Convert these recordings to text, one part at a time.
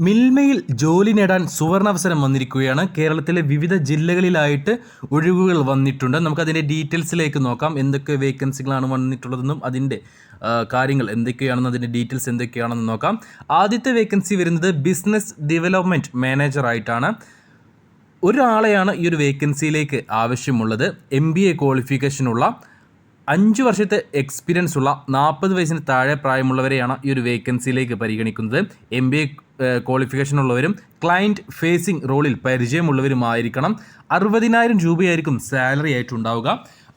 മിൽമയിൽ ജോലി നേടാൻ സുവർണാവസരം വന്നിരിക്കുകയാണ്. കേരളത്തിലെ വിവിധ ജില്ലകളിലായിട്ട് ഒഴിവുകൾ വന്നിട്ടുണ്ട്. നമുക്കതിൻ്റെ ഡീറ്റെയിൽസിലേക്ക് നോക്കാം. എന്തൊക്കെ വേക്കൻസികളാണ് വന്നിട്ടുള്ളതെന്നും അതിൻ്റെ കാര്യങ്ങൾ എന്തൊക്കെയാണെന്ന് അതിൻ്റെ ഡീറ്റെയിൽസ് എന്തൊക്കെയാണെന്ന് നോക്കാം. ആദ്യത്തെ വേക്കൻസി വരുന്നത് ബിസിനസ് ഡെവലപ്മെൻറ്റ് മാനേജറായിട്ടാണ്. ഒരാളെയാണ് ഈ ഒരു വേക്കൻസിയിലേക്ക് ആവശ്യമുള്ളത്. MBA ക്വാളിഫിക്കേഷനുള്ള 5 വർഷത്തെ എക്സ്പീരിയൻസ് ഉള്ള 40 വയസ്സിന് താഴെ പ്രായമുള്ളവരെയാണ് ഈ ഒരു വേക്കൻസിയിലേക്ക് പരിഗണിക്കുന്നത്. MBA ക്വാളിഫിക്കേഷൻ ഉള്ളവരും ക്ലയൻറ്റ് ഫേസിംഗ് റോളിൽ പരിചയമുള്ളവരുമായിരിക്കണം. 60,000 രൂപയായിരിക്കും സാലറി ആയിട്ടുണ്ടാവുക.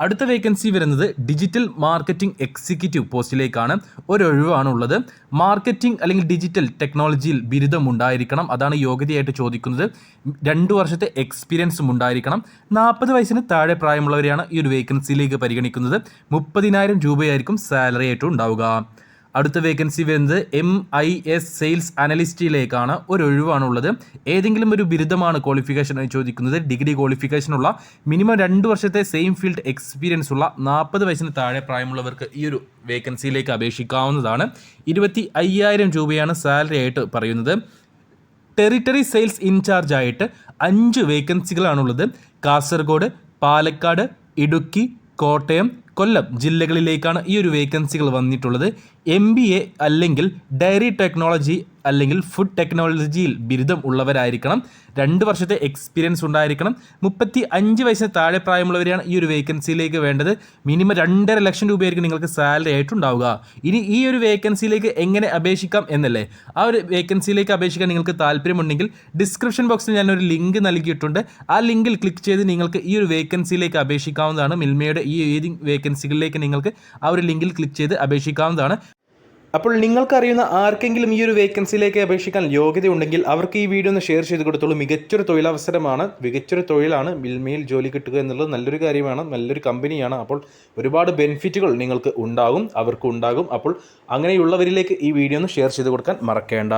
അടുത്ത വേക്കൻസി വരുന്നത് ഡിജിറ്റൽ മാർക്കറ്റിംഗ് എക്സിക്യൂട്ടീവ് പോസ്റ്റിലേക്കാണ്. ഒരൊഴിവാണുള്ളത്. മാർക്കറ്റിംഗ് അല്ലെങ്കിൽ ഡിജിറ്റൽ ടെക്നോളജിയിൽ ബിരുദം ഉണ്ടായിരിക്കണം. അതാണ് യോഗ്യതയായിട്ട് ചോദിക്കുന്നത്. 2 വർഷത്തെ എക്സ്പീരിയൻസും ഉണ്ടായിരിക്കണം. 40 വയസ്സിന് താഴെ പ്രായമുള്ളവരെയാണ് ഈ ഒരു വേക്കൻസിയിലേക്ക് പരിഗണിക്കുന്നത്. 30,000 രൂപയായിരിക്കും സാലറി ആയിട്ട് ഉണ്ടാവുക. അടുത്ത വേക്കൻസി വരുന്നത് MIS സെയിൽസ് അനലിസ്റ്റിലേക്കാണ്. ഒരൊഴിവാണുള്ളത്. ഏതെങ്കിലും ഒരു ബിരുദമാണ് ക്വാളിഫിക്കേഷൻ ചോദിക്കുന്നത്. ഡിഗ്രി ക്വാളിഫിക്കേഷനുള്ള മിനിമം 2 വർഷത്തെ സെയിം ഫീൽഡ് എക്സ്പീരിയൻസ് ഉള്ള 40 വയസ്സിന് താഴെ പ്രായമുള്ളവർക്ക് ഈ ഒരു വേക്കൻസിയിലേക്ക് അപേക്ഷിക്കാവുന്നതാണ്. 25,000 രൂപയാണ് സാലറി ആയിട്ട് പറയുന്നത്. ടെറിട്ടറി സെയിൽസ് ഇൻചാർജ് ആയിട്ട് 5 വേക്കൻസികളാണുള്ളത്. കാസർഗോഡ്, പാലക്കാട്, ഇടുക്കി, കോട്ടയം, കൊല്ലം ജില്ലകളിലേക്കാണ് ഈ ഒരു വേക്കൻസികൾ വന്നിട്ടുള്ളത്. MBA അല്ലെങ്കിൽ ഡയറി ടെക്നോളജി അല്ലെങ്കിൽ ഫുഡ് ടെക്നോളജിയിൽ ബിരുദം ഉള്ളവരായിരിക്കണം. 2 വർഷത്തെ എക്സ്പീരിയൻസ് ഉണ്ടായിരിക്കണം. 35 വയസ്സിന് താഴെ പ്രായമുള്ളവരെയാണ് ഈ ഒരു വേക്കൻസിയിലേക്ക് വേണ്ടത്. മിനിമം 2.5 ലക്ഷം രൂപയായിരിക്കും നിങ്ങൾക്ക് സാലറി ആയിട്ടുണ്ടാവുക. ഇനി ഈ ഒരു വേക്കൻസിയിലേക്ക് എങ്ങനെ അപേക്ഷിക്കാം എന്നല്ലേ. ആ ഒരു വേക്കൻസിയിലേക്ക് അപേക്ഷിക്കാൻ നിങ്ങൾക്ക് താല്പര്യമുണ്ടെങ്കിൽ ഡിസ്ക്രിപ്ഷൻ ബോക്സിൽ ഞാനൊരു ലിങ്ക് നൽകിയിട്ടുണ്ട്. ആ ലിങ്കിൽ ക്ലിക്ക് ചെയ്ത് നിങ്ങൾക്ക് ഈ ഒരു വേക്കൻസിയിലേക്ക് അപേക്ഷിക്കാവുന്നതാണ്. മിൽമയുടെ ഈ ഏത് വേക്കൻസികളിലേക്ക് നിങ്ങൾക്ക് ആ ഒരു ലിങ്കിൽ ക്ലിക്ക് ചെയ്ത് അപേക്ഷിക്കാവുന്നതാണ്. അപ്പോൾ നിങ്ങൾക്കറിയുന്ന ആർക്കെങ്കിലും ഈ ഒരു വേക്കൻസിയിലേക്ക് അപേക്ഷിക്കാൻ യോഗ്യതയുണ്ടെങ്കിൽ അവർക്ക് ഈ വീഡിയോ ഒന്ന് ഷെയർ ചെയ്ത് കൊടുത്തോളൂ. മികച്ചൊരു തൊഴിലവസരമാണ്, മികച്ചൊരു തൊഴിലാണ്. മിൽമയിൽ ജോലി കിട്ടുക എന്നുള്ളത് നല്ലൊരു കാര്യമാണ്, നല്ലൊരു കമ്പനിയാണ്. അപ്പോൾ ഒരുപാട് ബെനിഫിറ്റുകൾ നിങ്ങൾക്ക് ഉണ്ടാകും, അവർക്കും ഉണ്ടാകും. അപ്പോൾ അങ്ങനെയുള്ളവരിലേക്ക് ഈ വീഡിയോ ഒന്ന് ഷെയർ ചെയ്ത് കൊടുക്കാൻ മറക്കേണ്ട.